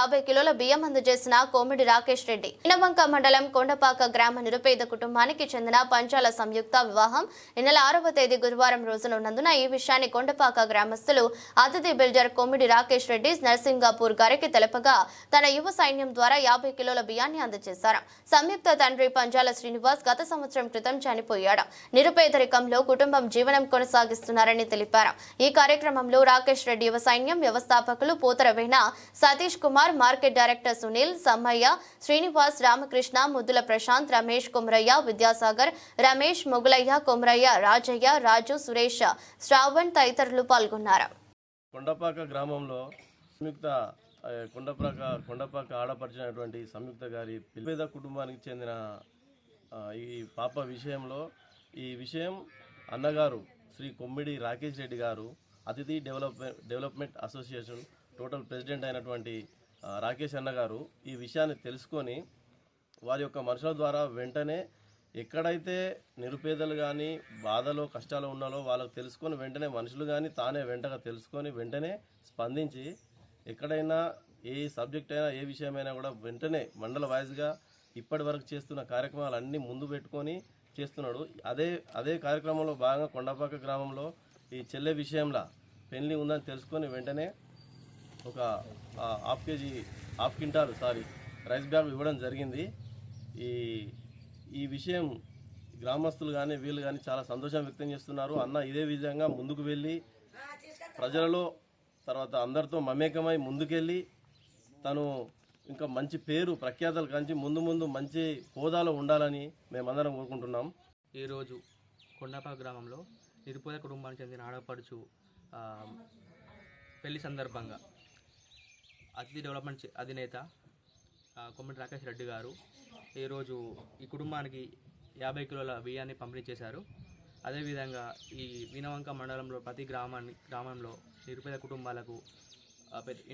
50 కిలోల బియ్యం అందజేసిన కోమిడి రాకేష్ రెడ్డి. ఇనవంక మండలం కొండపాక గ్రామ నిరుపేద కుటుంబానికి చెందిన పంచాల సంయుక్త వివాహం ఈ నెల 6వ తేదీ గురువారం రోజున ఉన్నందున ఈ విషయాన్ని కొండపాక గ్రామస్తులు అతిథి బిల్డర్ కోమిడి రాకేష్ రెడ్డి నర్సింగాపూర్ గారికి తెలపగా తన యువ సైన్యం ద్వారా 50 కిలోల బియ్యాన్ని అందజేశారు. సంయుక్త తండ్రి పంచాల శ్రీనివాస్ గత సంవత్సరం క్రితం చనిపోయాడు. నిరుపేదరికంలో కుటుంబం జీవనం కొనసాగిస్తున్నారని తెలిపారు. ఈ కార్యక్రమంలో రాకేష్ రెడ్డి యువ సైన్యం వ్యవస్థాపకులు పోతరవేణ సతీష్ కుమార్, మార్కెట్ డైరెక్టర్ సునీల్, సమ్మయ్య, శ్రీనివాస్, రామకృష్ణ, ముద్దుల ప్రశాంత్, రమేష్, కుమరయ్య, విద్యాసాగర్, రమేష్, మొగులయ్య, కుమరయ్య, రాజయ్య, రాజు, సురేష్, శ్రావణ్ తదితరులు పాల్గొన్నారు. కొండపాక గ్రామంలో సంయుక్త కొండపాక ఆడపరిచినటువంటి సంయుక్త గారి పేద కుటుంబానికి చెందిన ఈ పాప విషయంలో ఈ విషయం అన్నగారు శ్రీ కొమ్మిడి రాకేష్ రెడ్డి గారు అతిథి డెవలప్మెంట్ అసోసియేషన్ టోటల్ ప్రెసిడెంట్ అయినటువంటి రాకేష్ అన్న గారు ఈ విషయాన్ని తెలుసుకొని వారి యొక్క మనుషుల ద్వారా వెంటనే ఎక్కడైతే నిరుపేదలు కానీ బాధలో కష్టాలు ఉన్నాలో వాళ్ళకు తెలుసుకొని వెంటనే మనుషులు కానీ తానే వెంటగా తెలుసుకొని వెంటనే స్పందించి ఎక్కడైనా ఏ సబ్జెక్ట్ అయినా ఏ విషయమైనా కూడా వెంటనే మండల వైజ్గా ఇప్పటి వరకు చేస్తున్న కార్యక్రమాలన్నీ ముందు పెట్టుకొని చేస్తున్నాడు. అదే కార్యక్రమంలో భాగంగా కొండపాక గ్రామంలో ఈ చెల్లె విషయంలో పెళ్లి ఉందని తెలుసుకొని వెంటనే ఒక హాఫ్ క్వింటాల్ రైస్ బ్యాగ్ ఇవ్వడం జరిగింది. ఈ విషయం గ్రామస్తులు కానీ వీళ్ళు కానీ చాలా సంతోషం వ్యక్తం చేస్తున్నారు. అన్న ఇదే విధంగా ముందుకు వెళ్ళి ప్రజలలో తర్వాత అందరితో మమేకమై ముందుకెళ్ళి తను ఇంకా మంచి పేరు ప్రఖ్యాతలు కంచి ముందు మంచి హోదాలో ఉండాలని మేమందరం కోరుకుంటున్నాం. ఈరోజు కొండపాక గ్రామంలో నిరుపేద కుటుంబానికి చెందిన ఆడపడుచు పెళ్లి సందర్భంగా అతిథి డెవలప్మెంట్ అధినేత కొమ్మిడి రాకేష్ రెడ్డి గారు ఈరోజు ఈ కుటుంబానికి 50 కిలోల బియ్యాన్ని పంపిణీ చేశారు. అదేవిధంగా ఈ వీణవంక మండలంలో ప్రతి గ్రామంలో నిరుపేద కుటుంబాలకు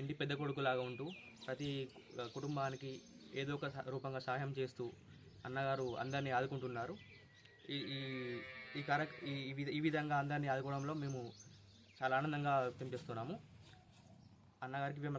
ఇంటి పెద్ద కొడుకులాగా ఉంటూ ప్రతి కుటుంబానికి ఏదో ఒక రూపంగా సహాయం చేస్తూ అన్నగారు అందరినీ ఆదుకుంటున్నారు. ఈ విధంగా అందరినీ ఆదుకోవడంలో మేము చాలా ఆనందంగా వ్యక్తం చేస్తున్నాము. అన్నగారికి మేము